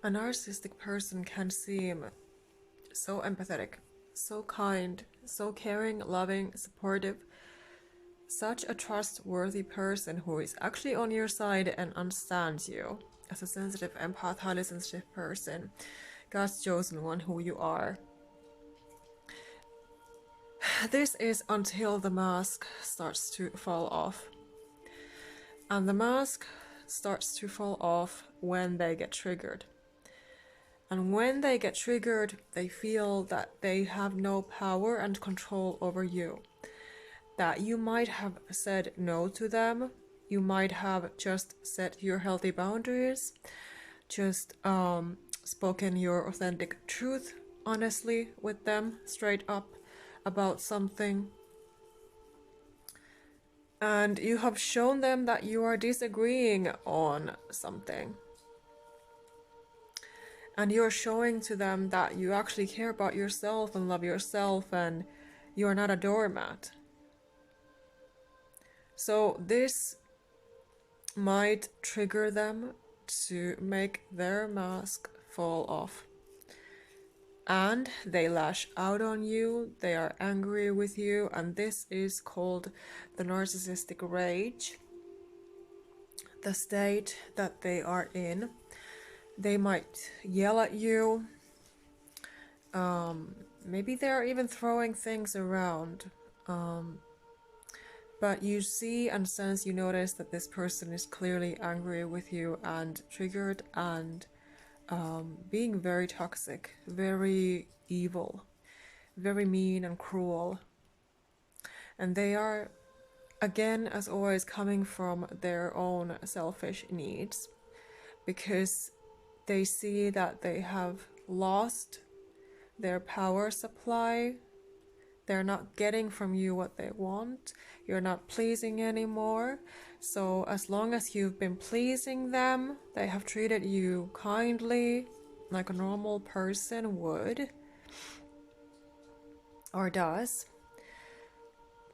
A narcissistic person can seem so empathetic, so kind, so caring, loving, supportive, such a trustworthy person who is actually on your side and understands you as a sensitive empath, highly sensitive person, God's chosen one who you are. This is until the mask starts to fall off. And the mask starts to fall off when they get triggered. And when they get triggered, they feel that they have no power and control over you. That you might have said no to them, you might have just set your healthy boundaries, just spoken your authentic truth honestly with them, straight up about something. And you have shown them that you are disagreeing on something. And you're showing to them that you actually care about yourself and love yourself and you're not a doormat. So this might trigger them to make their mask fall off. And they lash out on you, they are angry with you, and this is called the narcissistic rage, the state that they are in. They might yell at you. Maybe they're even throwing things around. But you see and sense, you notice that this person is clearly angry with you and triggered and being very toxic, very evil, very mean and cruel. And they are, again, as always, coming from their own selfish needs, because they see that they have lost their power supply. They're not getting from you what they want. You're not pleasing anymore. So as long as you've been pleasing them, they have treated you kindly, like a normal person would or does.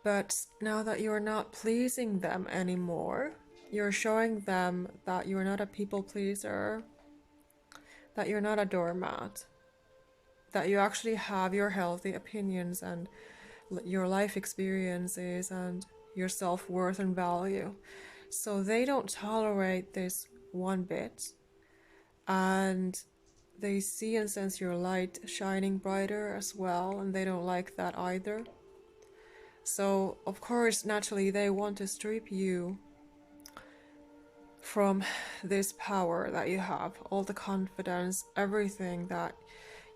But now that you're not pleasing them anymore, you're showing them that you're not a people pleaser, that you're not a doormat, that you actually have your healthy opinions and your life experiences and your self-worth and value. So they don't tolerate this one bit, and they see and sense your light shining brighter as well, and they don't like that either. So of course, naturally, they want to strip you from this power that you have, all the confidence, everything that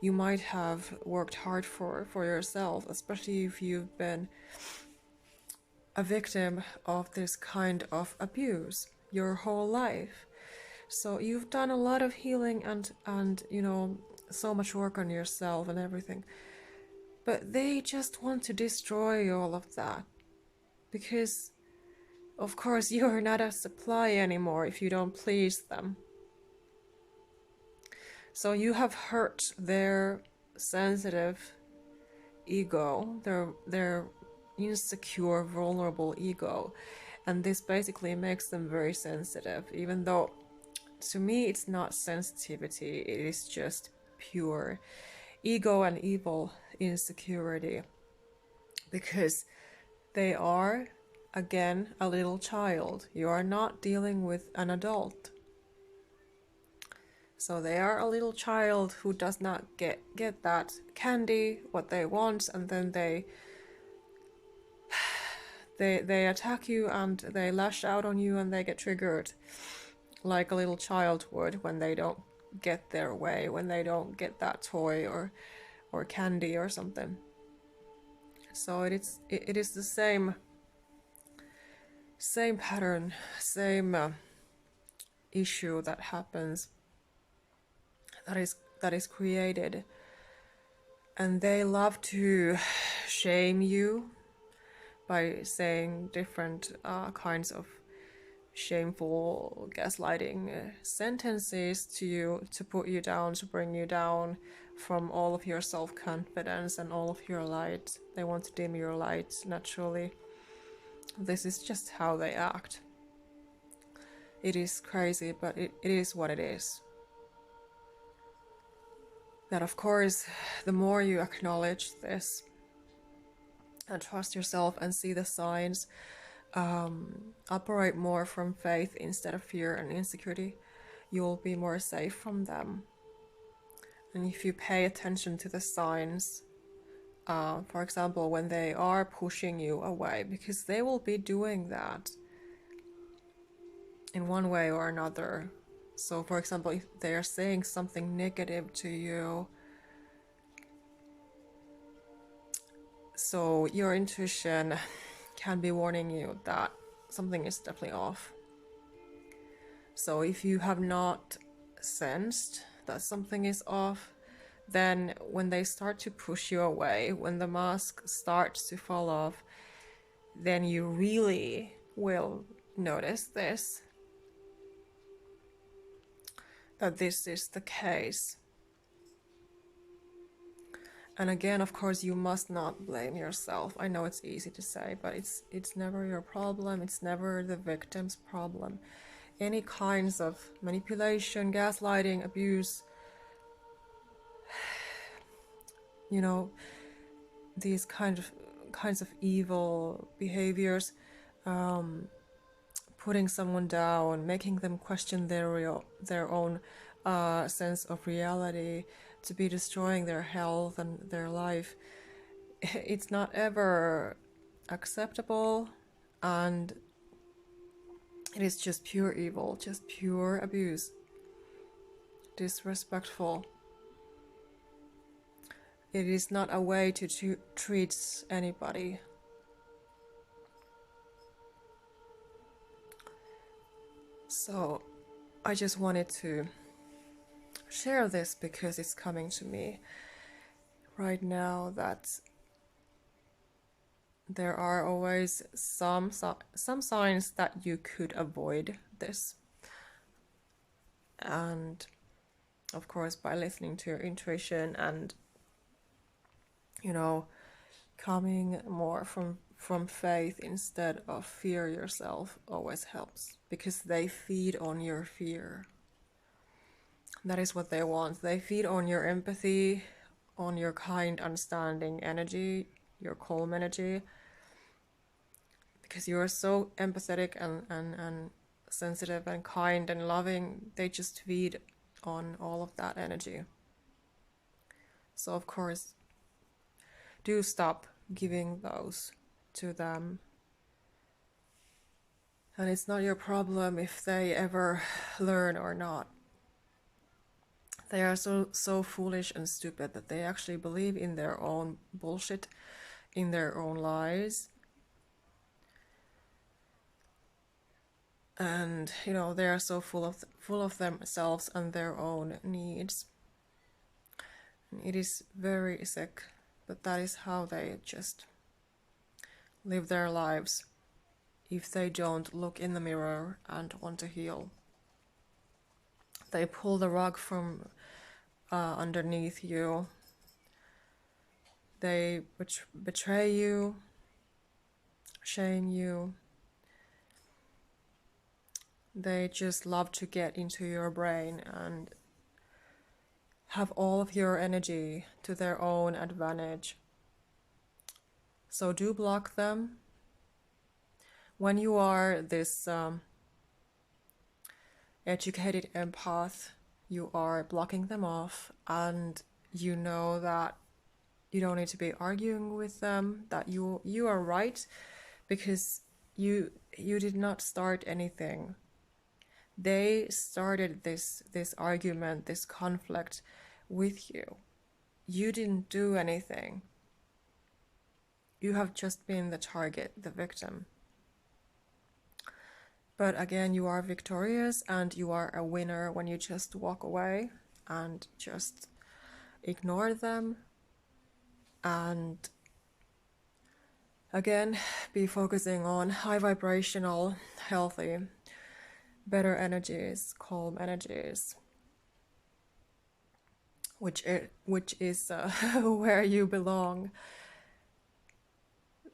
you might have worked hard for yourself, especially if you've been a victim of this kind of abuse your whole life. So you've done a lot of healing and you know, so much work on yourself and everything. But they just want to destroy all of that, because of course you're not a supply anymore if you don't please them. So you have hurt their sensitive ego, their insecure, vulnerable ego, and this basically makes them very sensitive, even though to me it's not sensitivity, it is just pure ego and evil insecurity, because they are, again, a little child. You are not dealing with an adult. So they are a little child who does not get that candy, what they want, and then they attack you and they lash out on you and they get triggered like a little child would when they don't get their way, when they don't get that toy or candy or something. So it is the same pattern, same issue that happens, that is created, and they love to shame you by saying different kinds of shameful gaslighting sentences to you, to put you down, to bring you down from all of your self-confidence and all of your light. They want to dim your light naturally. This is just how they act. It is crazy, but it is what it is. that of course, the more you acknowledge this and trust yourself and see the signs, operate more from faith instead of fear and insecurity, you'll be more safe from them. And if you pay attention to the signs, for example, when they are pushing you away, because they will be doing that in one way or another. So, for example, if they are saying something negative to you, so your intuition can be warning you that something is definitely off. So if you have not sensed that something is off, then when they start to push you away, when the mask starts to fall off, then you really will notice this, that this is the case. And again, of course, you must not blame yourself. I know it's easy to say, but it's never your problem. It's never the victim's problem. Any kinds of manipulation, gaslighting, abuse, you know, these kinds of evil behaviors, putting someone down, making them question their own sense of reality, to be destroying their health and their life. It's not ever acceptable, and it is just pure evil, just pure abuse, disrespectful. It is not a way to treat anybody. So I just wanted to share this because it's coming to me right now, that there are always some signs that you could avoid this. And of course, by listening to your intuition and, you know, coming more from faith instead of fear yourself always helps, because they feed on your fear. That is what they want. They feed on your empathy, on your kind, understanding energy, your calm energy, because you are so empathetic and sensitive and kind and loving. They just feed on all of that energy. So of course, do stop giving those to them. And it's not your problem if they ever learn or not. They are so foolish and stupid that they actually believe in their own bullshit, in their own lies. And, you know, they are so full of themselves and their own needs. And it is very sick, but that is how they just live their lives if they don't look in the mirror and want to heal. They pull the rug from underneath you. They betray you, shame you. They just love to get into your brain and have all of your energy to their own advantage. So do block them. When you are this educated empath, you are blocking them off, and you know that you don't need to be arguing with them, that you are right, because you did not start anything. They started this argument, this conflict with you. You didn't do anything. You have just been the target, the victim. But again, you are victorious and you are a winner when you just walk away and just ignore them. And again, be focusing on high vibrational, healthy, better energies, calm energies, which is where you belong.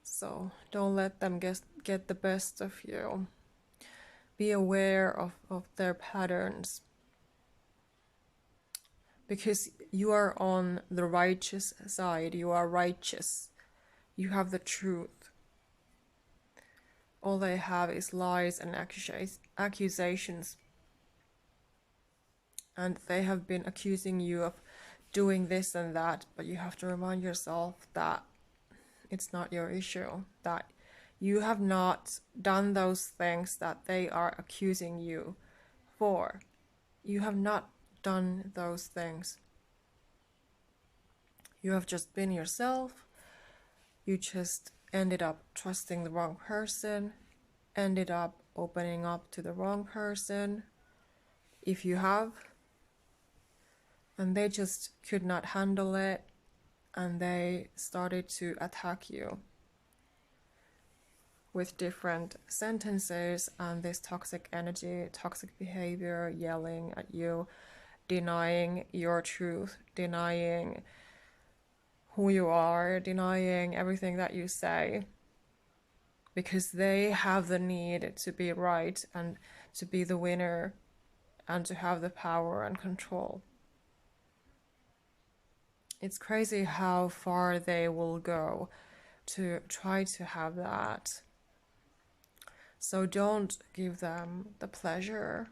So don't let them get the best of you. Be aware of their patterns, because you are on the righteous side. You are righteous. You have the truth. All they have is lies and accusations. And they have been accusing you of doing this and that, but you have to remind yourself that it's not your issue, that you have not done those things that they are accusing you for. You have not done those things. You have just been yourself. You just ended up trusting the wrong person, ended up opening up to the wrong person, if you have, and they just could not handle it, and they started to attack you with different sentences and this toxic energy, toxic behavior, yelling at you, denying your truth, denying who you are, denying everything that you say, because they have the need to be right and to be the winner and to have the power and control. It's crazy how far they will go to try to have that. So don't give them the pleasure